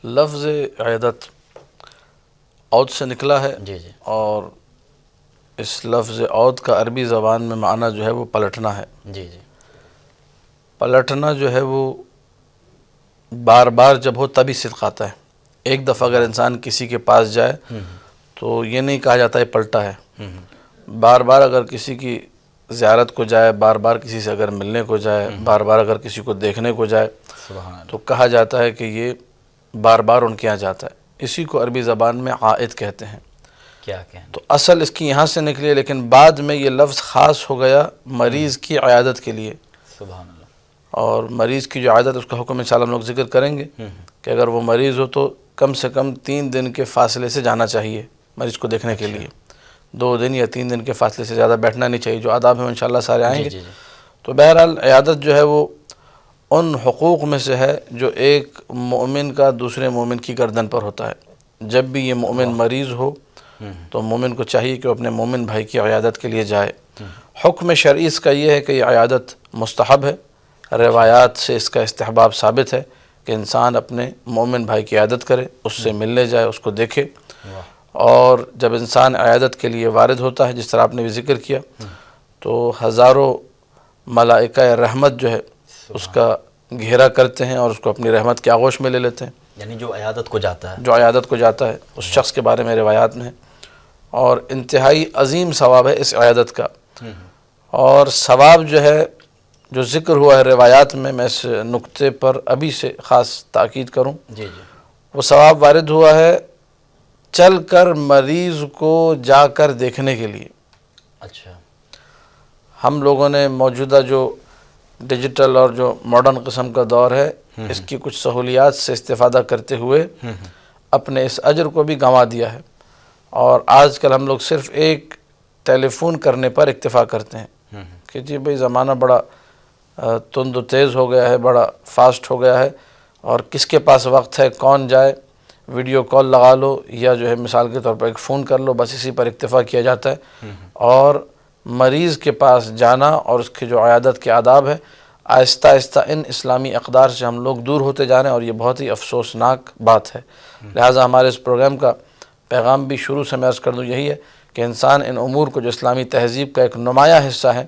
لفظ عیادت عود سے نکلا ہے، جی جی اور اس لفظ عود کا عربی زبان میں معنی جو ہے وہ پلٹنا ہے۔ جی جی پلٹنا جو ہے وہ بار بار جب ہو تبھی صدق آتا ہے۔ ایک دفعہ اگر انسان کسی کے پاس جائے تو یہ نہیں کہا جاتا ہے پلٹا ہے۔ بار بار اگر کسی کی زیارت کو جائے، بار بار کسی سے اگر ملنے کو جائے، بار بار اگر کسی کو دیکھنے کو جائے سبحان اللہ۔ تو کہا جاتا ہے کہ یہ بار بار ان کے یہاں جاتا ہے۔ اسی کو عربی زبان میں عائد کہتے ہیں۔ کیا کہیں؟ تو اصل اس کی یہاں سے نکلی ہے، لیکن بعد میں یہ لفظ خاص ہو گیا مریض کی عیادت کے لیے، سبحان اللہ۔ اور مریض کی جو عیادت اس کا حکم انشاءاللہ ہم لوگ ذکر کریں گے کہ اگر وہ مریض ہو تو کم سے کم 3 دن کے فاصلے سے جانا چاہیے مریض کو دیکھنے کے لیے۔ 2 دن یا 3 دن کے فاصلے سے زیادہ بیٹھنا نہیں چاہیے، جو آداب ہیں انشاءاللہ سارے آئیں گے۔ جی جی تو بہرحال عیادت جو ہے وہ ان حقوق میں سے ہے جو ایک مومن کا دوسرے مومن کی گردن پر ہوتا ہے۔ جب بھی یہ مومن مریض ہو تو مومن کو چاہیے کہ وہ اپنے مومن بھائی کی عیادت کے لیے جائے۔ حکم شرعی اس کا یہ ہے کہ یہ عیادت مستحب ہے، روایات سے اس کا استحباب ثابت ہے کہ انسان اپنے مومن بھائی کی عیادت کرے، اس سے ملنے جائے، اس کو دیکھے۔ اور جب انسان عیادت کے لیے وارد ہوتا ہے، جس طرح آپ نے بھی ذکر کیا، تو ہزاروں ملائکہ رحمت جو ہے اس کا گھیرا کرتے ہیں اور اس کو اپنی رحمت کے آغوش میں لے لیتے ہیں۔ یعنی جو عیادت کو جاتا ہے، جو عیادت کو جاتا ہے اس شخص کے بارے میں روایات میں ہے، اور انتہائی عظیم ثواب ہے اس عیادت کا۔ اور ثواب جو ہے جو ذکر ہوا ہے روایات میں اس نقطے پر ابھی سے خاص تاکید کروں، جی جی وہ ثواب وارد ہوا ہے چل کر مریض کو جا کر دیکھنے کے لیے۔ اچھا، ہم لوگوں نے موجودہ جو ڈیجیٹل اور جو ماڈرن قسم کا دور ہے، اس کی کچھ سہولیات سے استفادہ کرتے ہوئے اپنے اس اجر کو بھی گنوا دیا ہے، اور آج کل ہم لوگ صرف ایک ٹیلی فون کرنے پر اکتفا کرتے ہیں کہ جی بھئی زمانہ بڑا تند و تیز ہو گیا ہے، بڑا فاسٹ ہو گیا ہے، اور کس کے پاس وقت ہے، کون جائے، ویڈیو کال لگا لو یا جو ہے مثال کے طور پر ایک فون کر لو، بس اسی پر اکتفا کیا جاتا ہے۔ اور مریض کے پاس جانا اور اس کی جو عیادت کے آداب ہے، آہستہ آہستہ ان اسلامی اقدار سے ہم لوگ دور ہوتے جا رہے ہیں، اور یہ بہت ہی افسوسناک بات ہے۔ لہٰذا ہمارے اس پروگرام کا پیغام بھی شروع سے میں عرض کر دوں یہی ہے کہ انسان ان امور کو جو اسلامی تہذیب کا ایک نمایاں حصہ ہے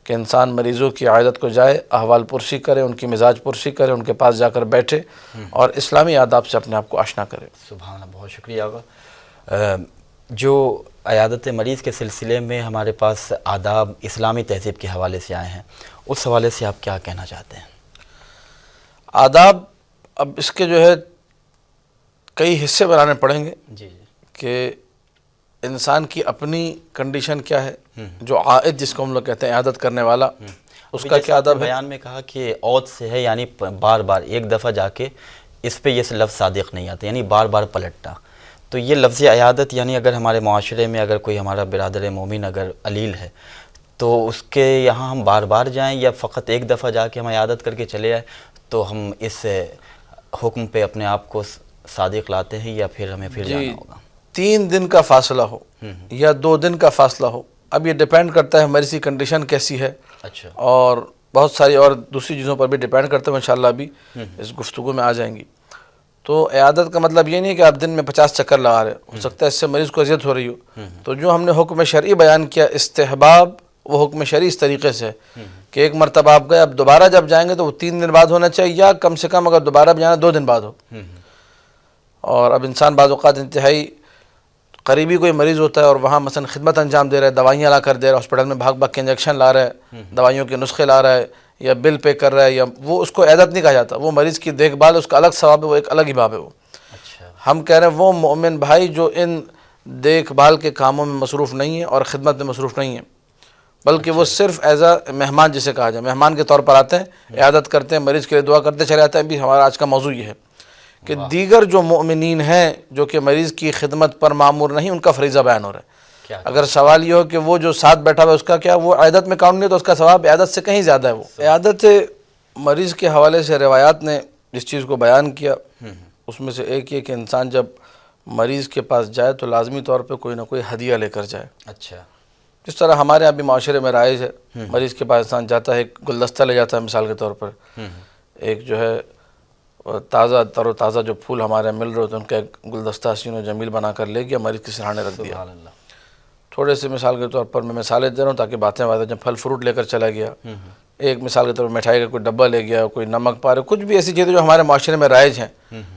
کہ انسان مریضوں کی عیادت کو جائے، احوال پرسی کرے، ان کی مزاج پرسی کرے، ان کے پاس جا کر بیٹھے اور اسلامی آداب سے اپنے آپ کو آشنا کرے۔ سبحان اللہ، بہت شکریہ آقا۔ جو عیادت مریض کے سلسلے میں ہمارے پاس آداب اسلامی تہذیب کے حوالے سے آئے ہیں، اس حوالے سے آپ کیا کہنا چاہتے ہیں؟ آداب اب اس کے جو ہے کئی حصے بنانے پڑیں گے جی جی کہ انسان کی اپنی کنڈیشن کیا ہے، جو عائد جس کو ہم لوگ کہتے ہیں عیادت کرنے والا، اس کا کیا آداب ہے۔ بیان میں کہا کہ عود سے ہے، یعنی بار بار ایک دفعہ جا کے اس پہ یہ لفظ صادق نہیں آتا، یعنی بار بار پلٹنا۔ تو یہ لفظ عیادت یعنی اگر ہمارے معاشرے میں اگر کوئی ہمارا برادر مومن اگر علیل ہے تو اس کے یہاں ہم بار بار جائیں یا فقط ایک دفعہ جا کے ہم عیادت کر کے چلے آئیں تو ہم اس حکم پہ اپنے آپ کو صادق لاتے ہیں، یا پھر ہمیں پھر جانا ہوگا؟ 3 دن کا فاصلہ ہو یا 2 دن کا فاصلہ ہو، اب یہ ڈیپینڈ کرتا ہے مریض کی کنڈیشن کیسی ہے، اچھا، اور بہت ساری اور دوسری چیزوں پر بھی ڈیپینڈ کرتے ہیں، انشاءاللہ ابھی اس گفتگو میں آ جائیں گی۔ تو عیادت کا مطلب یہ نہیں ہے کہ آپ دن میں 50 چکر لگا رہے ہو سکتا ہے اس سے مریض کو اذیت ہو رہی ہو۔ تو جو ہم نے حکم شرعی بیان کیا استحباب، وہ حکم شرعی اس طریقے سے ہے کہ ایک مرتبہ آپ گئے، اب دوبارہ جب جائیں گے تو وہ 3 دن بعد ہونا چاہیے، یا کم سے کم اگر دوبارہ بھی جانا 2 دن بعد ہو۔ اور اب انسان بعض اوقات انتہائی قریبی کوئی مریض ہوتا ہے اور وہاں مثلا خدمت انجام دے رہا ہے، دوائیاں لا کر دے رہا ہے، ہاسپٹل میں بھاگ بھاگ کے انجیکشن لا رہا ہے، دوائیوں کے نسخے لا رہا ہے، یا بل پے کر رہا ہے، یا وہ اس کو عیادت نہیں کہا جاتا، وہ مریض کی دیکھ بھال، اس کا الگ ثواب ہے، وہ ایک الگ ہی باب ہے۔ وہ ہم کہہ رہے ہیں وہ مومن بھائی جو ان دیکھ بھال کے کاموں میں مصروف نہیں ہیں اور خدمت میں مصروف نہیں ہیں، بلکہ وہ صرف ایز اے مہمان جسے کہا جائے، مہمان کے طور پر آتے ہیں، عیادت کرتے ہیں، مریض کے لیے دعا کرتے چلے جاتے ہیں۔ بھی ہمارا آج کا موضوع یہ ہے کہ دیگر جو مومنین ہیں جو کہ مریض کی خدمت پر معمور نہیں، ان کا فریضہ بیان ہو رہا ہے۔ اگر سوال یہ ہو کہ وہ جو ساتھ بیٹھا ہوا ہے اس کا کیا، وہ عیادت میں کاؤنٹ نہیں، تو اس کا ثواب عیادت سے کہیں زیادہ ہے۔ وہ عیادت مریض کے حوالے سے روایات نے جس چیز کو بیان کیا اس میں سے ایک یہ کہ انسان جب مریض کے پاس جائے تو لازمی طور پہ کوئی نہ کوئی ہدیہ لے کر جائے۔ اچھا، جس طرح ہمارے یہاں بھی معاشرے میں رائج ہے، مریض کے پاس انسان جاتا ہے، ایک گلدستہ لے جاتا ہے مثال کے طور پر، ایک جو ہے تازہ تر و تازہ جو پھول ہمارے مل رہے ہوتے ہیں ان کا ایک گلدستہ حسین و جمیل بنا کر لے گیا، مریض کے سرہانے رکھ دیا. سبحان اللہ. تھوڑے سے مثال کے طور پر میں مثالیں دے رہا ہوں تاکہ باتیں جب پھل فروٹ لے کر چلا گیا، ایک مثال کے طور پر مٹھائی کا کوئی ڈبہ لے گیا، کوئی نمک پارے، کچھ بھی ایسی چیزیں جو ہمارے معاشرے میں رائج ہیں،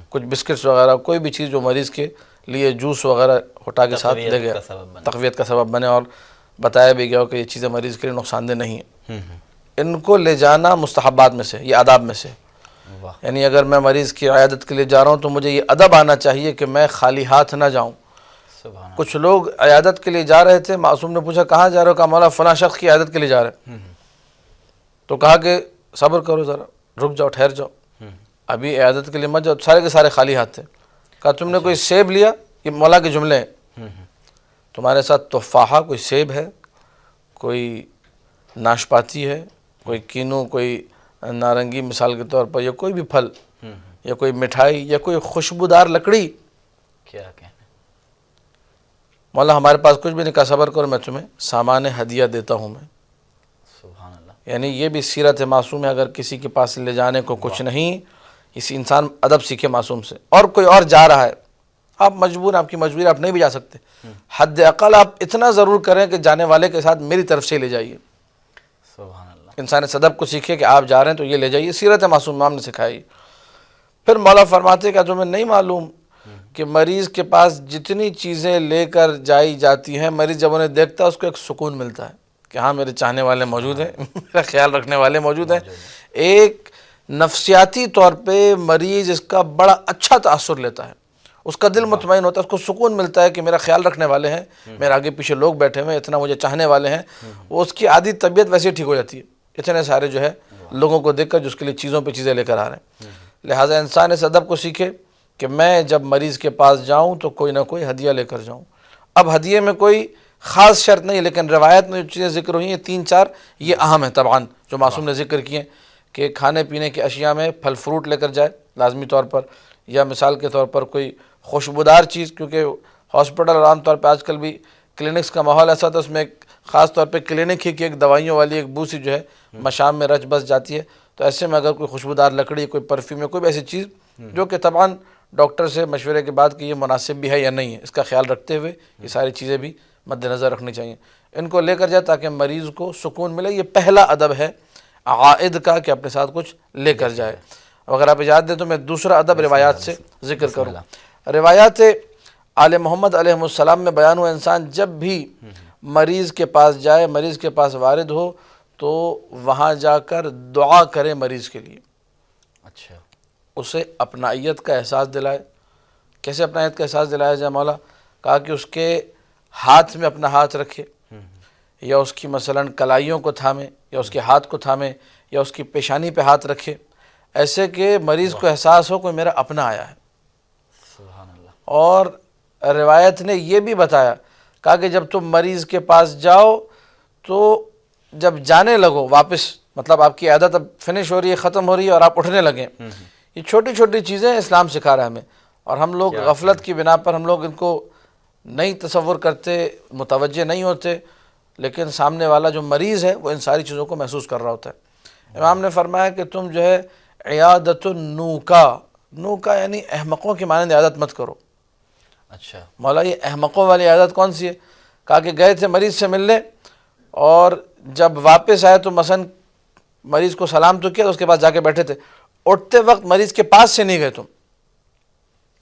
کچھ بسکٹس وغیرہ، کوئی بھی چیز جو مریض کے لیے جوس وغیرہ ہٹا کے ساتھ لے گیا، تقویت کا سبب بنے، اور بتایا بھی گیا کہ یہ چیزیں مریض کے لیے نقصان دہ نہیں ہیں. ان کو لے جانا مستحبات میں سے، یہ آداب میں سے. واہ. یعنی اگر میں مریض کی عیادت کے لیے جا رہا ہوں تو مجھے یہ ادب آنا چاہیے کہ میں خالی ہاتھ نہ جاؤں. سبحان اللہ. کچھ لوگ عیادت کے لیے جا رہے تھے، معصوم نے پوچھا کہاں جا رہے ہو؟ کہا مولا فلاں شخص کی عیادت کے لیے جا رہے ہیں. تو کہا کہ صبر کرو ذرا، رک جاؤ، ٹھہر جاؤ، ابھی عیادت کے لیے مت جاؤ. سارے کے سارے خالی ہاتھ تھے. کہا تم نے کوئی سیب لیا؟ یہ مولا کے جملے ہیں. تمہارے ساتھ تفاحہ کوئی سیب ہے، کوئی ناشپاتی ہے، کوئی کینو، کوئی نارنگی مثال کے طور پر، یا کوئی بھی پھل، یا کوئی مٹھائی، یا کوئی خوشبودار لکڑی؟ کیا کہنا. مولا ہمارے پاس کچھ بھی نہیں. کہا صبر کرو، میں تمہیں سامان ہدیہ دیتا ہوں میں. سبحان اللہ. یعنی یہ بھی سیرت معصوم ہے. اگر کسی کے پاس لے جانے کو کچھ نہیں، اسی انسان ادب سیکھے معصوم سے. اور کوئی اور جا رہا ہے، آپ مجبور، آپ کی مجبوری، آپ نہیں بھی جا سکتے، حد اقل آپ اتنا ضرور کریں کہ جانے والے کے ساتھ میری طرف سے لے جائیے. سبحان اللہ. انسان اس ادب کو سیکھے کہ آپ جا رہے ہیں تو یہ لے جائیے. سیرت معصوم امام نے سکھائی. پھر مولا فرماتے کہ تمہیں نہیں معلوم کہ مریض کے پاس جتنی چیزیں لے کر جائی جاتی ہیں، مریض جب انہیں دیکھتا ہے اس کو ایک سکون ملتا ہے کہ ہاں میرے چاہنے والے موجود ہیں، میرا خیال رکھنے والے موجود ہیں. ایک نفسیاتی طور پہ مریض اس کا بڑا اچھا تاثر لیتا ہے، اس کا دل مطمئن ہوتا ہے، اس کو سکون ملتا ہے کہ میرا خیال رکھنے والے ہیں، میرے آگے پیچھے لوگ بیٹھے ہوئے ہیں، اتنا مجھے چاہنے والے ہیں. وہ اس کی عادی طبیعت ویسے ٹھیک ہو جاتی ہے اتنے سارے جو ہے لوگوں کو دیکھ کر جو اس کے لیے چیزوں پہ چیزیں لے کر آ رہے ہیں. لہٰذا انسان اس ادب کو سیکھے کہ میں جب مریض کے پاس جاؤں تو کوئی نہ کوئی ہدیہ لے کر جاؤں. اب ہدیے میں کوئی خاص شرط نہیں، لیکن روایت میں جو چیزیں ذکر ہوئی ہیں 3-4 یہ اہم ہیں طبعاً جو معصوم نے ذکر کیے، کہ کھانے پینے کی اشیاء میں پھل فروٹ لے کر جائے لازمی طور پر، یا مثال کے طور پر کوئی خوشبودار چیز، کیونکہ ہاسپٹل اور عام طور پہ آج کل بھی کلینکس کا ماحول ایسا تھا، اس میں ایک خاص طور پہ کلینک ہی کی ایک دوائیوں والی ایک بو سی جو ہے مشام میں رچ بس جاتی ہے. تو ایسے میں اگر کوئی خوشبودار لکڑی، کوئی پرفیوم، یا کوئی بھی ایسی چیز جو کہ طبعاً ڈاکٹر سے مشورے کے بعد کہ یہ مناسب بھی ہے یا نہیں ہے، اس کا خیال رکھتے ہوئے یہ ساری چیزیں بھی مد نظر رکھنی چاہیے. ان کو لے کر جائے تاکہ مریض کو سکون ملے. یہ پہلا ادب ہے عائد کا کہ اپنے ساتھ کچھ لے کر جائے. اگر آپ اجازت دیں تو میں دوسرا ادب روایات سے ذکر کروں. روایات آل محمد علیہ السلام میں بیان ہوا انسان جب بھی مریض کے پاس جائے، مریض کے پاس وارد ہو تو وہاں جا کر دعا کرے مریض کے لیے. اچھا. اسے اپنائیت کا احساس دلائے. کیسے اپنائیت کا احساس دلایا جائے مولا؟ کہا کہ اس کے ہاتھ میں اپنا ہاتھ رکھے، یا اس کی مثلاً کلائیوں کو تھامے، یا اس کے ہاتھ کو تھامے، یا اس کی پیشانی پہ ہاتھ رکھے، ایسے کہ مریض کو احساس ہو کوئی میرا اپنا آیا ہے. سبحان اللہ. اور روایت نے یہ بھی بتایا، کہا کہ جب تم مریض کے پاس جاؤ تو جب جانے لگو واپس، مطلب آپ کی عادت اب فنش ہو رہی ہے، ختم ہو رہی ہے اور آپ اٹھنے لگیں، یہ چھوٹی چھوٹی چیزیں اسلام سکھا رہا ہے ہمیں. اور ہم لوگ غفلت کی بنا پر ہم لوگ ان کو نہیں تصور کرتے، متوجہ نہیں ہوتے، لیکن سامنے والا جو مریض ہے وہ ان ساری چیزوں کو محسوس کر رہا ہوتا ہے. امام نے فرمایا کہ تم جو ہے عیادت النوکا، نوکا یعنی احمقوں کی مانند عیادت مت کرو. اچھا. مولا یہ احمقوں والی عیادت کون سی ہے؟ کہا کہ گئے تھے مریض سے ملنے اور جب واپس آئے تو مثلا مریض کو سلام تو کیا، تو اس کے پاس جا کے بیٹھے تھے، اٹھتے وقت مریض کے پاس سے نہیں گئے تم.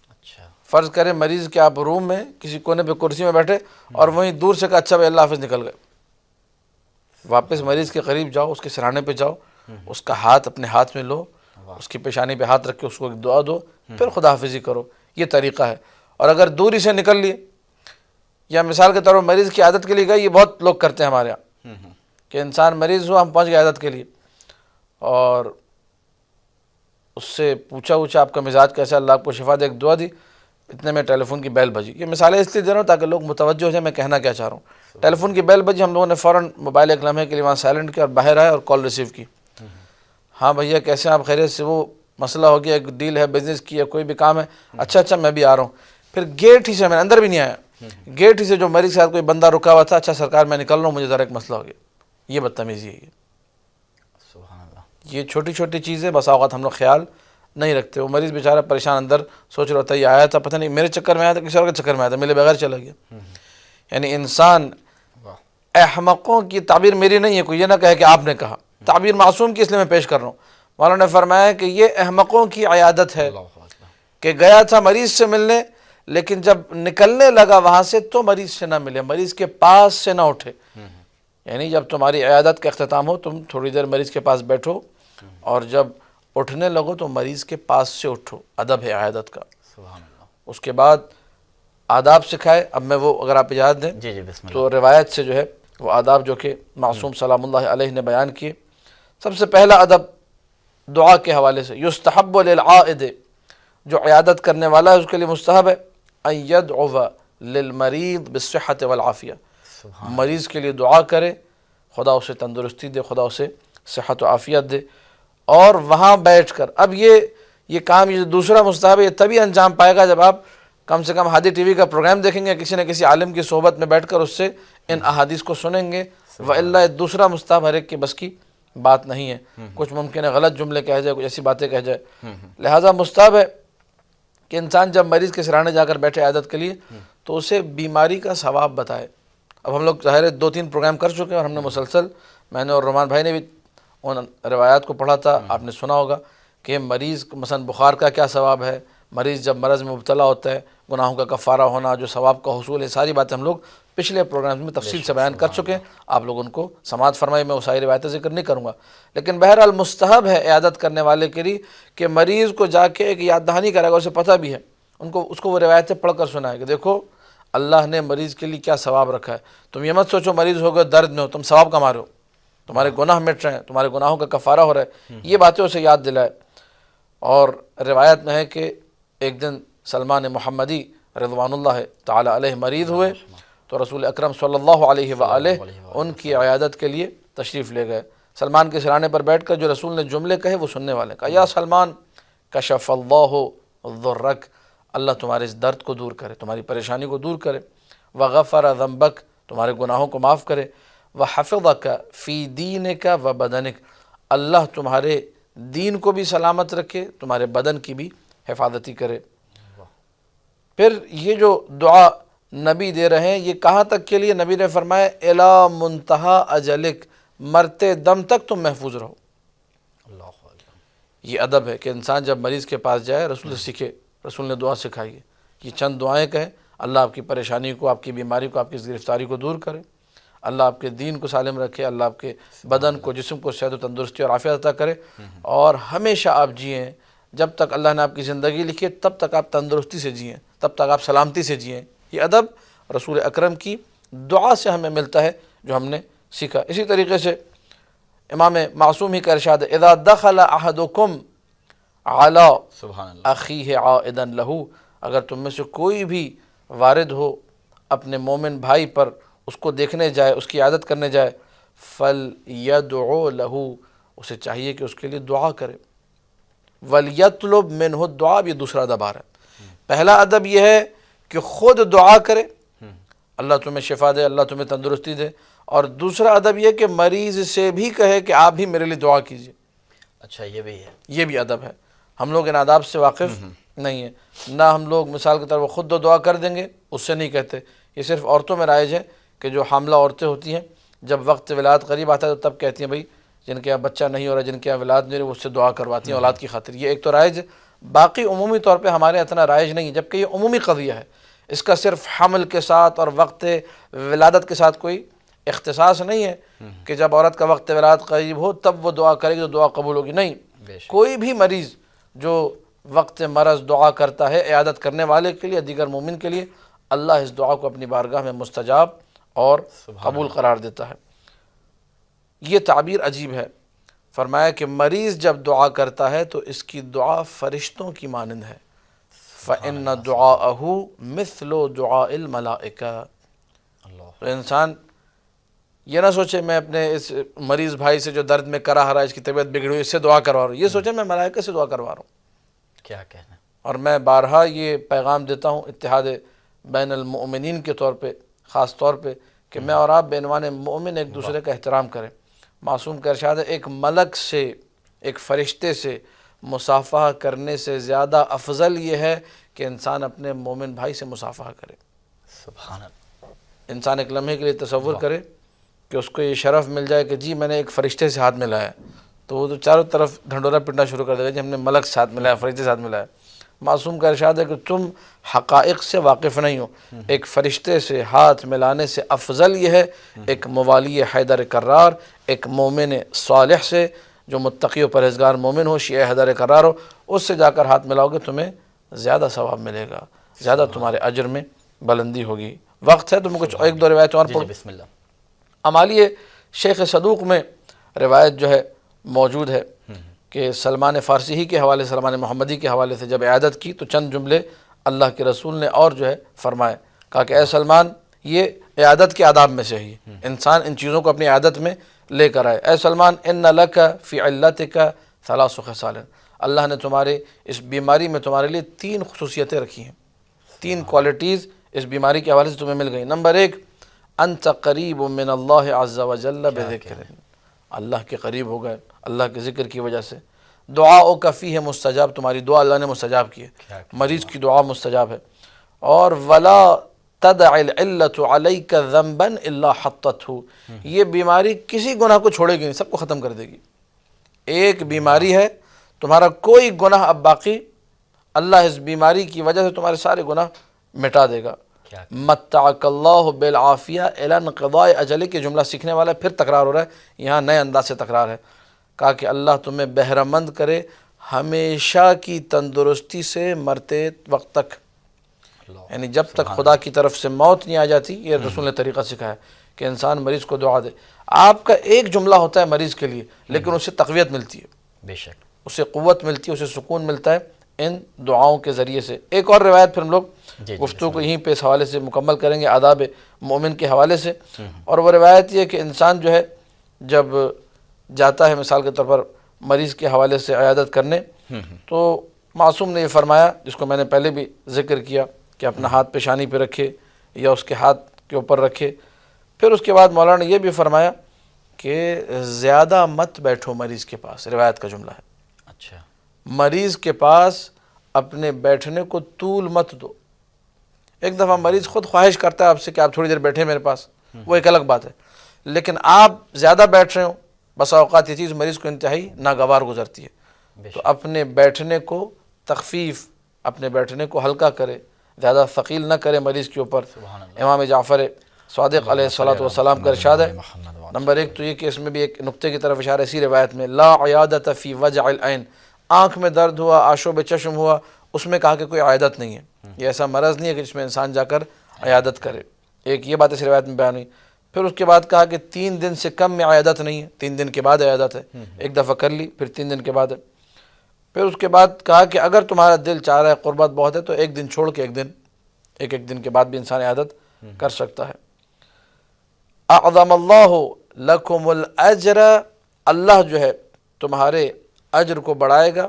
اچھا. فرض کریں مریض کے آپ روم میں کسی کونے پہ کرسی میں بیٹھے اور وہیں دور سے کہا اچھا بھائی اللہ حافظ، نکل گئے. واپس مریض کے قریب جاؤ، اس کے سرانے پہ جاؤ، اس کا ہاتھ اپنے ہاتھ میں لو، اس کی پیشانی پہ ہاتھ رکھ کے اس کو ایک دعا دو، پھر خدا حافظی کرو. یہ طریقہ ہے. اور اگر دوری سے نکل لیے، یا مثال کے طور پر مریض کی عادت کے لیے گئے، یہ بہت لوگ کرتے ہیں ہمارے یہاں کہ انسان مریض ہوا، ہم پہنچ گئے عادت کے لیے اور اس سے پوچھا آپ کا مزاج کیسا، اللہ آپ کو شفا دے، ایک دعا دی، اتنے میں ٹیلی فون کی بیل بجی. یہ مثالیں اس لیے دے رہا ہوں تاکہ لوگ متوجہ ہو جائیں میں کہنا کیا چاہ رہا ہوں. ٹیلی فون کی بیل بجی، ہم لوگوں نے فوراً موبائل ایک لمحے کے لیے وہاں سائلنٹ کیا اور باہر آئے اور کال ریسیو کی. ہاں بھیا کیسے ہیں آپ، خیریت سے؟ وہ مسئلہ ہو گیا، ایک ڈیل ہے بزنس کی، یا کوئی بھی کام ہے. اچھا میں بھی آ رہا ہوں. پھر گیٹ ہی سے، میں اندر بھی نہیں آیا، گیٹ ہی سے جو مریض کے ساتھ کوئی بندہ رکا ہوا تھا، اچھا سرکار میں نکل رہا ہوں، مجھے ذرا ایک مسئلہ ہو گیا. یہ بدتمیزی ہے. سبحان اللہ. یہ چھوٹی چھوٹی چیزیں بسا اوقات ہم لوگ خیال نہیں رکھتے. وہ مریض بیچارہ پریشان اندر سوچ رہا ہوتا ہے یہ آیا تھا پتہ نہیں میرے چکر میں آیا تھا کسی اور کے چکر میں آیا تھا, میرے بغیر چلا گیا. یعنی انسان احمقوں کی تعبیر میری نہیں ہے, کوئی یہ نہ کہے کہ آپ نے کہا, تعبیر معصوم کی اس لیے میں پیش کر رہا ہوں. مولانا نے فرمایا کہ یہ احمقوں کی عیادت ہے کہ گیا تھا مریض سے ملنے, لیکن جب نکلنے لگا وہاں سے تو مریض سے نہ ملے, مریض کے پاس سے نہ اٹھے. یعنی جب تمہاری عیادت کا اختتام ہو تم تھوڑی دیر مریض کے پاس بیٹھو, اور جب اٹھنے لگو تو مریض کے پاس سے اٹھو. ادب ہے عیادت کا. سبحان اللہ. اس کے بعد آداب سکھائے. اب میں وہ اگر آپ اجازت دیں جی بسم اللہ. تو روایت سے جو ہے وہ آداب جو کہ معصوم سلام اللہ علیہ نے بیان کیے. سب سے پہلا ادب دعا کے حوالے سے, یستحب للعائد, جو عیادت کرنے والا ہے اس کے لیے مستحب ہے, ان یدعو للمریض بالصحة والعافیہ, مریض کے لیے دعا کرے خدا اسے تندرستی دے, خدا اسے صحت و عافیت دے. اور وہاں بیٹھ کر, اب یہ کام یہ دوسرا مستحب ہے یہ تبھی انجام پائے گا جب آپ کم سے کم ہادی ٹی وی کا پروگرام دیکھیں گے, کسی نہ کسی عالم کی صحبت میں بیٹھ کر اس سے ان احادیث کو سنیں گے. وَإِلَّا دوسرا مستحب ہر ایک کے بس کی بات نہیں ہے, کچھ ممکن ہے غلط جملے کہہ جائے, کچھ ایسی باتیں کہہ جائے. لہٰذا مستحب ہے کہ انسان جب مریض کے سرانے جا کر بیٹھے عیادت کے لیے تو اسے بیماری کا ثواب بتائے. اب ہم لوگ ظاہر ہے 2-3 پروگرام کر چکے ہیں اور ہم نے مسلسل, میں نے اور رومان بھائی نے بھی ان روایات کو پڑھا تھا, آپ نے سنا ہوگا کہ مریض مثلا بخار کا کیا ثواب ہے, مریض جب مرض میں مبتلا ہوتا ہے گناہوں کا کفارہ ہونا, جو ثواب کا حصول ہے, ساری باتیں ہم لوگ پچھلے پروگرام میں تفصیل سے بیان کر چکے ہیں. آپ لوگ ان کو سماعت فرمائی, میں وہ ساری روایتیں ذکر نہیں کروں گا. لیکن بہرحال مستحب ہے عیادت کرنے والے کے لیے کہ مریض کو جا کے ایک یاد دہانی کرے گا, اسے پتہ بھی ہے, اس کو وہ روایتیں پڑھ کر سنائے کہ دیکھو اللہ نے مریض کے لیے کیا ثواب رکھا ہے. تم یہ مت سوچو مریض ہو گئے درد میں ہو تم ثواب کما رہے ہو, تمہارے گناہ مٹ رہے ہیں, تمہارے گناہوں کا کفارہ ہو رہا ہے. یہ باتیں اسے یاد دلائے. اور روایت میں ہے کہ ایک دن سلمان محمدی رضوان اللہ تعالی علیہ مریض ہوئے تو رسول اکرم صلی اللہ علیہ وآلہ ان کی عیادت کے لیے تشریف لے گئے. سلمان کے سرانے پر بیٹھ کر جو رسول نے جملے کہے وہ سننے والے, کہا یا سلمان کشف اللہ ضرک, اللہ تمہارے اس درد کو دور کرے, تمہاری پریشانی کو دور کرے. وغفر ذنبک, تمہارے گناہوں کو معاف کرے. وحفظک فی دینک و بدنک, اللہ تمہارے دین کو بھی سلامت رکھے, تمہارے بدن کی بھی حفاظتی کرے. پھر یہ جو دعا نبی دے رہے ہیں یہ کہاں تک کے لیے؟ نبی نے فرمایا الی منتہا اجلک, مرتے دم تک تم محفوظ رہو. یہ ادب ہے کہ انسان جب مریض کے پاس جائے رسول سے سیکھے. رسول نے دعا سکھائی ہے, یہ چند دعائیں کہیں, اللہ آپ کی پریشانی کو, آپ کی بیماری کو, آپ کی گرفتاری کو دور کرے, اللہ آپ کے دین کو سالم رکھے, اللہ آپ کے بدن کو, جسم کو صحت و تندرستی اور عافیت عطا کرے, اور ہمیشہ آپ جئیں. جب تک اللہ نے آپ کی زندگی لکھی ہے تب تک آپ تندرستی سے جئیں, تب تک آپ سلامتی سے جئیں. یہ ادب رسول اکرم کی دعا سے ہمیں ملتا ہے جو ہم نے سیکھا. اسی طریقے سے امام معصوم ہی کا ارشاد ہے اذا دخل احدکم علی اخیہ عائدا لہو, اگر تم میں سے کوئی بھی وارد ہو اپنے مومن بھائی پر, اس کو دیکھنے جائے, اس کی عیادت کرنے جائے, فَلْيَدْعُ لَهُ, اسے چاہیے کہ اس کے لیے دعا کرے. وَلْيَطْلُبْ مِنْهُ الدُّعَا, یہ دوسرا ادب آ رہا ہے. پہلا ادب یہ ہے کہ خود دعا کرے, اللہ تمہیں شفا دے, اللہ تمہیں تندرستی دے. اور دوسرا ادب یہ کہ مریض سے بھی کہے کہ آپ بھی میرے لیے دعا کیجئے. اچھا یہ بھی ہے, یہ بھی ادب ہے. ہم لوگ ان آداب سے واقف نہیں ہیں. نہ ہم لوگ مثال کے طور پر خود دعا کر دیں گے, اس سے نہیں کہتے. یہ صرف عورتوں میں رائج ہے کہ جو حاملہ عورتیں ہوتی ہیں جب وقت ولادت قریب آتا ہے تو تب کہتی ہیں بھئی جن کے یہاں بچہ نہیں ہو رہا, جن کے یہاں ولادت نہیں ہو رہی, اس سے دعا کرواتی ہیں اولاد کی خاطر. یہ ایک تو رائج ہے. باقی عمومی طور پہ ہمارے اتنا رائج نہیں ہے, جبکہ یہ عمومی قضیہ ہے. اس کا صرف حمل کے ساتھ اور وقت ولادت کے ساتھ کوئی اختصاص نہیں ہے کہ جب عورت کا وقت ولادت قریب ہو تب وہ دعا کرے گی تو دعا قبول ہوگی. نہیں, کوئی بھی مریض جو وقت مرض دعا کرتا ہے عیادت کرنے والے کے لیے, دیگر مومن کے لیے, اللہ اس دعا کو اپنی بارگاہ میں مستجاب اور قبول قرار دیتا ہے. یہ تعبیر عجیب ہے. فرمایا کہ مریض جب دعا کرتا ہے تو اس کی دعا فرشتوں کی مانند ہے. فَإِنَّ دُعَاءَهُ مِثْلُ دُعَاءِ الْمَلَائِكَةِ. تو انسان یہ نہ سوچے میں اپنے اس مریض بھائی سے جو درد میں کرا رہا ہے, اس کی طبیعت بگڑی ہوئی, اس سے دعا کروا رہا ہوں. یہ سوچے میں ملائکہ سے دعا کروا رہا ہوں. کیا کہنا. اور میں بارہا یہ پیغام دیتا ہوں اتحاد بین المؤمنین کے طور پہ, خاص طور پہ, کہ میں اور آپ بعنوان مومن ایک دوسرے کا احترام کریں. معصوم کا ارشاد ہے ایک ملک سے, ایک فرشتے سے مصافحہ کرنے سے زیادہ افضل یہ ہے کہ انسان اپنے مومن بھائی سے مصافحہ کرے۔ سبحان اللہ۔ انسان ایک لمحے کے لیے تصور کرے کہ اس کو یہ شرف مل جائے کہ جی میں نے ایک فرشتے سے ہاتھ ملایا، تو وہ تو چاروں طرف ڈھنڈورا پیٹنا شروع کر دے گا، جی ہم نے ملک سے ہاتھ ملایا، فرشتے سے ہاتھ ملایا۔ معصوم کا ارشاد ہے کہ تم حقائق سے واقف نہیں ہو، ایک فرشتے سے ہاتھ ملانے سے افضل یہ ہے ایک موالی حیدر کرار، ایک مومن صالح سے جو متقی و پرہیزگار مومن ہو، شیعہ حیدر کرار ہو، اس سے جا کر ہاتھ ملاؤ گے تمہیں زیادہ ثواب ملے گا، زیادہ تمہارے اجر میں بلندی ہوگی۔ وقت ہے تو میں کچھ ایک دو روایت اور جی پڑھوں۔ بسم اللہ۔ امالی شیخ صدوق میں روایت جو ہے موجود ہے کہ سلمان فارسی ہی کے حوالے، سلمان محمدی کے حوالے سے جب عیادت کی تو چند جملے اللہ کے رسول نے اور جو ہے فرمائے، کہا کہ اے سلمان یہ عیادت کے آداب میں سے ہی انسان ان چیزوں کو اپنی عیادت میں لے کر آئے۔ اے سلمان ان لک فی علتک ثلاث خصال، اللہ نے تمہارے اس بیماری میں تمہارے لیے 3 خصوصیتیں رکھی ہیں، 3 کوالٹیز اس بیماری کے حوالے سے تمہیں مل گئی۔ نمبر 1 انت قریب من اللہ عز وجل بذکر، اللہ کے قریب ہو گئے اللہ کے ذکر کی وجہ سے۔ دعاؤک فیہ مستجاب، تمہاری دعا اللہ نے مستجاب کی ہے، مریض کی دعا مستجاب ہے۔ اور ولا تدع العلۃ علیک ذنبا الا حطتہ، یہ بیماری کسی گناہ کو چھوڑے گی نہیں، سب کو ختم کر دے گی۔ ایک بیماری ہے، تمہارا کوئی گناہ اب باقی، اللہ اس بیماری کی وجہ سے تمہارے سارے گناہ مٹا دے گا۔ متعک اللہ بالعافیہ الی انقضاء اجل، کے جملہ سیکھنے والا پھر تکرار ہو رہا ہے، یہاں نئے انداز سے تکرار ہے، کہا کہ اللہ تمہیں بہرہ مند کرے ہمیشہ کی تندرستی سے مرتے وقت تک، یعنی جب تک خدا کی طرف سے موت نہیں آ جاتی۔ یہ رسول نے طریقہ سکھایا کہ انسان مریض کو دعا دے، آپ کا ایک جملہ ہوتا ہے مریض کے لیے لیکن اسے تقویت ملتی ہے، بے شک اسے قوت ملتی ہے، اسے سکون ملتا ہے ان دعاؤں کے ذریعے سے۔ ایک اور روایت پھر ہم لوگ گفتگو کو یہیں پہ اس حوالے سے مکمل کریں گے، آداب مومن کے حوالے سے، اور وہ روایت یہ کہ انسان جو ہے جب جاتا ہے مثال کے طور پر مریض کے حوالے سے عیادت کرنے، تو معصوم نے یہ فرمایا جس کو میں نے پہلے بھی ذکر کیا کہ اپنا ہاتھ پیشانی پہ رکھے یا اس کے ہاتھ کے اوپر رکھے۔ پھر اس کے بعد مولانا نے یہ بھی فرمایا کہ زیادہ مت بیٹھو مریض کے پاس، روایت کا جملہ ہے، اچھا، مریض کے پاس اپنے بیٹھنے کو طول مت دو۔ ایک دفعہ مریض خود خواہش کرتا ہے آپ سے کہ آپ تھوڑی دیر بیٹھیں میرے پاس، وہ ایک الگ بات ہے، لیکن آپ زیادہ بیٹھ رہے ہو، بسا اوقات یہ چیز مریض کو انتہائی ناگوار گزرتی ہے، تو اپنے بیٹھنے کو تخفیف، اپنے بیٹھنے کو ہلکا کرے، زیادہ ثقیل نہ کرے مریض کے اوپر۔ امام جعفر صادق علیہ الصلوۃ والسلام کا ارشاد ہے، نمبر 1 تو یہ کہ اس میں بھی ایک نقطے کی طرف اشارہ اسی روایت میں، لا عیادت فی وجع العین، آنکھ میں درد ہوا، آشوب چشم ہوا، اس میں کہا کہ کوئی عیادت نہیں ہے، یہ ایسا مرض نہیں ہے کہ جس میں انسان جا کر عیادت کرے۔ ایک یہ بات اس روایت میں بیان ہوئی۔ پھر اس کے بعد کہا کہ 3 دن سے کم میں عیادت نہیں ہے، 3 دن کے بعد عیادت ہے، ایک دفعہ کر لی پھر 3 دن کے بعد ہے۔ پھر اس کے بعد کہا کہ اگر تمہارا دل چاہ رہا ہے، قربت بہت ہے، تو 1 دن چھوڑ کے ایک دن کے بعد بھی انسان عیادت کر سکتا ہے۔ اعظم اللہ لکم الاجر، اللہ جو ہے تمہارے اجر کو بڑھائے گا،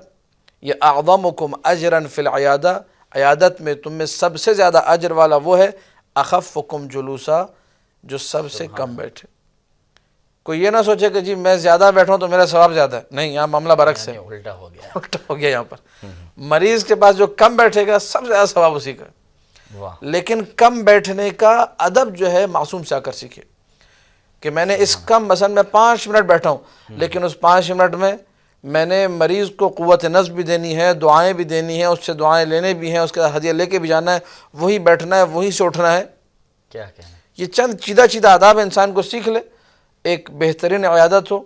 یہ اعظمکم اجرا فی العیادہ، عیادت میں تم میں سب سے زیادہ اجر والا وہ ہے، اخفکم جلوسا، جو سب سے کم بیٹھے۔ کوئی یہ نہ سوچے کہ جی میں زیادہ بیٹھا ہوں تو میرا ثواب زیادہ ہے، نہیں، یہاں معاملہ برعکس ہے، الٹا ہو گیا، الٹا ہو گیا۔ یہاں پر مریض کے پاس جو کم بیٹھے گا سب سے زیادہ ثواب اسی کا ہے، واہ، لیکن کم بیٹھنے کا ادب جو ہے معصوم سے آ کر سیکھے کہ میں نے اس کم، مثلا میں 5 منٹ بیٹھا ہوں لیکن اس 5 منٹ میں نے مریض کو قوت نظر بھی دینی ہے، دعائیں بھی دینی ہیں، اس سے دعائیں لینے بھی ہیں، اس کے ہدیہ لے کے بھی جانا ہے، وہی بیٹھنا ہے، وہی سے اٹھنا ہے۔ کیا کہنا ہے، یہ چند چیدہ آداب انسان کو سیکھ لے، ایک بہترین عیادت ہو،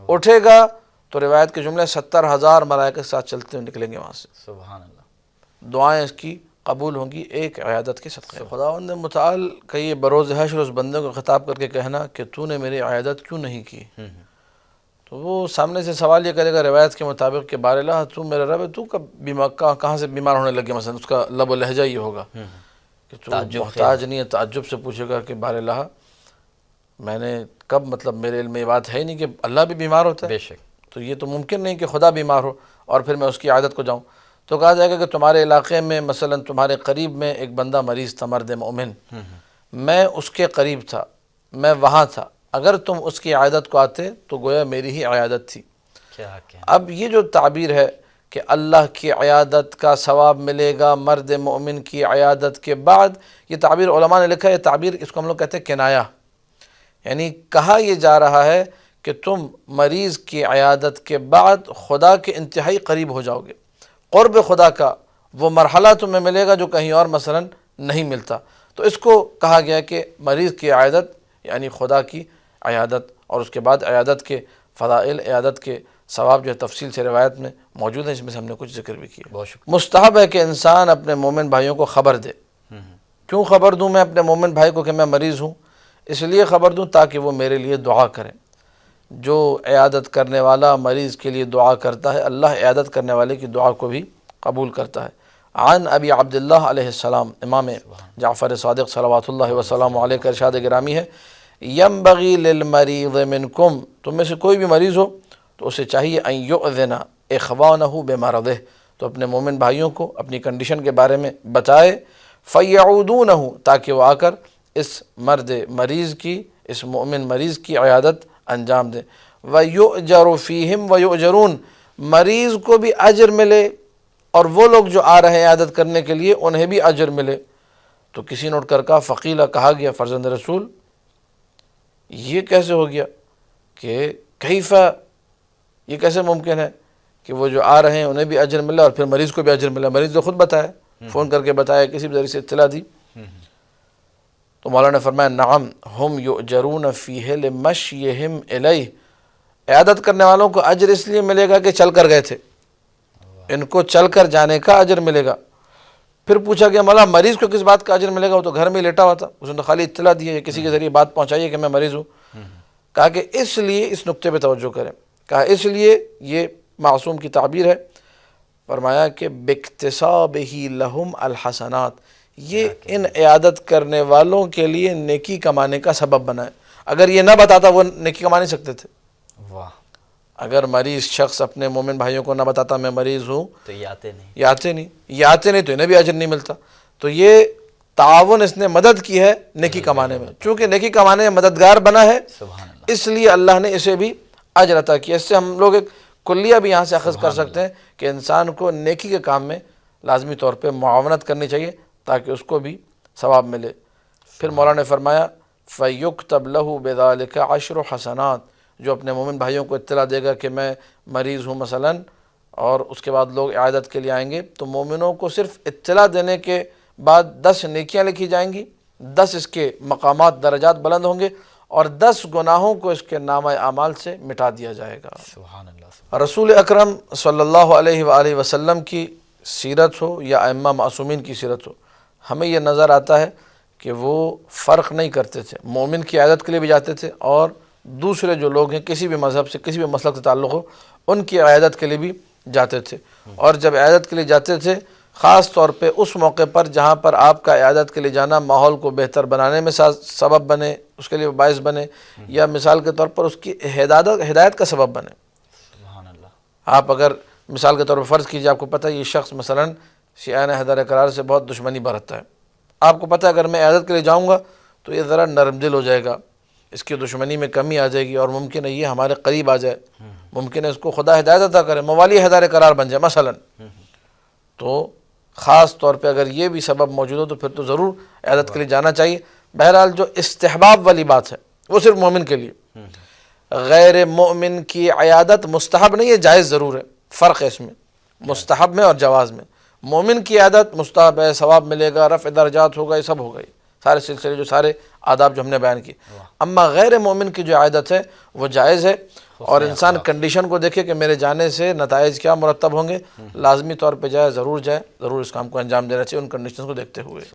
اٹھے گا تو روایت کے جملے 70,000 ملائکہ کے ساتھ چلتے ہوئے نکلیں گے وہاں سے، سبحان اللہ، دعائیں اس کی قبول ہوں گی ایک عیادت کے صدقے۔ خداوند متعال کا یہ بروز حشر اس بندے کو خطاب کر کے کہنا کہ تو نے میری عیادت کیوں نہیں کی، تو وہ سامنے سے سوال یہ کرے گا روایت کے مطابق کہ بار الہ تو میرا رب ہے، تو کہاں سے بیمار ہونے لگے، مثلا اس کا لب و لہجہ یہ ہوگا کہ تو محتاج نہیں ہے، تعجب سے پوچھے گا کہ بار الہ میں نے کب، مطلب میرے علم میں یہ بات ہے ہی نہیں کہ اللہ بھی بیمار ہوتا ہے، بے شک، تو یہ تو ممکن نہیں کہ خدا بیمار ہو اور پھر میں اس کی عادت کو جاؤں۔ تو کہا جائے گا کہ تمہارے علاقے میں مثلا تمہارے قریب میں ایک بندہ مریض تھا، مرد مومن، میں اس کے قریب تھا، میں وہاں تھا، اگر تم اس کی عیادت کو آتے تو گویا میری ہی عیادت تھی۔ کیا کہنا، اب یہ جو تعبیر ہے کہ اللہ کی عیادت کا ثواب ملے گا مرد مومن کی عیادت کے بعد. یہ تعبیر علماء نے لکھا ہے. یہ تعبیر اس کو ہم لوگ کہتے ہیں کنایہ، یعنی کہا یہ جا رہا ہے کہ تم مریض کی عیادت کے بعد خدا کے انتہائی قریب ہو جاؤ گے. قرب خدا کا وہ مرحلہ تمہیں ملے گا جو کہیں اور مثلا نہیں ملتا. تو اس کو کہا گیا کہ مریض کی عیادت یعنی خدا کی عیادت. اور اس کے بعد عیادت کے فضائل، عیادت کے ثواب جو ہے تفصیل سے روایت میں موجود ہیں، اس میں سے ہم نے کچھ ذکر بھی کیا. بہت شکریہ. مستحب ہے کہ انسان اپنے مومن بھائیوں کو خبر دے. کیوں خبر دوں میں اپنے مومن بھائی کو کہ میں مریض ہوں؟ اس لیے خبر دوں تاکہ وہ میرے لیے دعا کریں. جو عیادت کرنے والا مریض کے لیے دعا کرتا ہے اللہ عیادت کرنے والے کی دعا کو بھی قبول کرتا ہے. عن ابی عبداللہ علیہ السلام، امام جعفر صادق صلوات اللہ وسلم علیہ کا ارشاد گرامی ہے، ینبغی للمریض منکم، تم میں سے کوئی بھی مریض ہو تو اسے چاہیے ان یؤذن اخوانہ بمرضہ، تو اپنے مومن بھائیوں کو اپنی کنڈیشن کے بارے میں بتائے، فیعودونہ، تاکہ وہ آ کر اس مرد مریض کی، اس مومن مریض کی عیادت انجام دیں. وَيُؤْجَرُ فِيهِمْ وَيُؤْجَرُونَ، مریض کو بھی اجر ملے اور وہ لوگ جو آ رہے ہیں عیادت کرنے کے لیے انہیں بھی اجر ملے. تو کسی نے اٹھ کر کہا، فقیلہ کہا گیا فرزند رسول یہ کیسے ہو گیا کہ کیف، یہ کیسے ممکن ہے کہ وہ جو آ رہے ہیں انہیں بھی اجر ملا اور پھر مریض کو بھی اجر ملا؟ مریض نے خود بتایا، فون کر کے بتایا، کسی بھی ذریعے سے اطلاع دی. تو مولانا نے فرمایا نعم ہم یؤجرون فیہ لمشیہم الیہ، عیادت کرنے والوں کو اجر اس لیے ملے گا کہ چل کر گئے تھے، ان کو چل کر جانے کا اجر ملے گا. پھر پوچھا گیا مولا مریض کو کس بات کا اجر ملے گا؟ وہ تو گھر میں لیٹا ہوا تھا، اس نے خالی اطلاع دی ہے، کسی کے ذریعے بات پہنچائی ہے کہ میں مریض ہوں. کہا کہ اس لیے اس نقطے پہ توجہ کریں. کہا اس لیے یہ معصوم کی تعبیر ہے. فرمایا کہ باکتسابہ لہم الحسنات، یہ ان عیادت کرنے والوں کے لیے نیکی کمانے کا سبب بنا ہے. اگر یہ نہ بتاتا وہ نیکی کما نہیں سکتے تھے. واہ. اگر مریض شخص اپنے مومن بھائیوں کو نہ بتاتا میں مریض ہوں تو یہ آتے نہیں، یہ آتے نہیں تو انہیں بھی اجر نہیں ملتا. تو یہ تعاون اس نے مدد کی ہے نیکی کمانے میں. چونکہ نیکی کمانے میں مددگار بنا ہے سبحان اللہ. اس لیے اللہ نے اسے بھی اجر عطا کیا. اس سے ہم لوگ ایک کلیہ بھی یہاں سے اخذ کر سکتے ہیں کہ انسان کو نیکی کے کام میں لازمی طور پہ معاونت کرنی چاہیے تاکہ اس کو بھی ثواب ملے. پھر مولانا نے فرمایا فَيُكْتَبْ لَهُ بِذَلِكَ عَشْرُ حسنات، جو اپنے مومن بھائیوں کو اطلاع دے گا کہ میں مریض ہوں مثلا، اور اس کے بعد لوگ عیادت کے لیے آئیں گے، تو مومنوں کو صرف اطلاع دینے کے بعد 10 نیکیاں لکھی جائیں گی، 10 اس کے مقامات درجات بلند ہوں گے، اور 10 گناہوں کو اس کے نامہ اعمال سے مٹا دیا جائے گا. سبحان اللہ. رسول اکرم صلی اللہ علیہ وآلہ وسلم کی سیرت ہو یا ائمہ معصومین کی سیرت ہو، ہمیں یہ نظر آتا ہے کہ وہ فرق نہیں کرتے تھے. مومن کی عیادت کے لیے بھی جاتے تھے اور دوسرے جو لوگ ہیں کسی بھی مذہب سے کسی بھی مسلک سے تعلق ہو ان کی عیادت کے لیے بھی جاتے تھے. اور جب عیادت کے لیے جاتے تھے خاص طور پہ اس موقع پر جہاں پر آپ کا عیادت کے لیے جانا ماحول کو بہتر بنانے میں سبب بنے، اس کے لیے باعث بنے، یا مثال کے طور پر اس کی ہدایت کا سبب بنے. سبحان اللہ. آپ اگر مثال کے طور پر فرض کیجئے آپ کو پتہ ہے یہ شخص مثلا شیعان حیدر قرار سے بہت دشمنی برتتا ہے، آپ کو پتہ ہے اگر میں عیادت کے لیے جاؤں گا تو یہ ذرا نرم دل ہو جائے گا، اس کی دشمنی میں کمی آ جائے گی اور ممکن ہے یہ ہمارے قریب آ جائے، ممکن ہے اس کو خدا ہدایت عطا کرے، موالی حیدر قرار بن جائے مثلا. تو خاص طور پہ اگر یہ بھی سبب موجود ہو تو پھر تو ضرور عیادت کے لیے جانا چاہیے. بہرحال جو استحباب والی بات ہے وہ صرف مومن کے لیے، غیر مومن کی عیادت مستحب نہیں ہے، جائز ضرور ہے. فرق ہے اس میں مستحب میں اور جواز میں. مومن کی عیادت مستحب ہے، ثواب ملے گا، رفع درجات ہوگا، یہ سب ہوگا، یہ سارے سلسلے جو سارے آداب جو ہم نے بیان کیے. اما غیر مومن کی جو عیادت ہے وہ جائز ہے، اور انسان کنڈیشن کو دیکھے کہ میرے جانے سے نتائج کیا مرتب ہوں گے، لازمی طور پہ جائے، ضرور اس کام کو انجام دینا چاہیے ان کنڈیشنز کو دیکھتے ہوئے.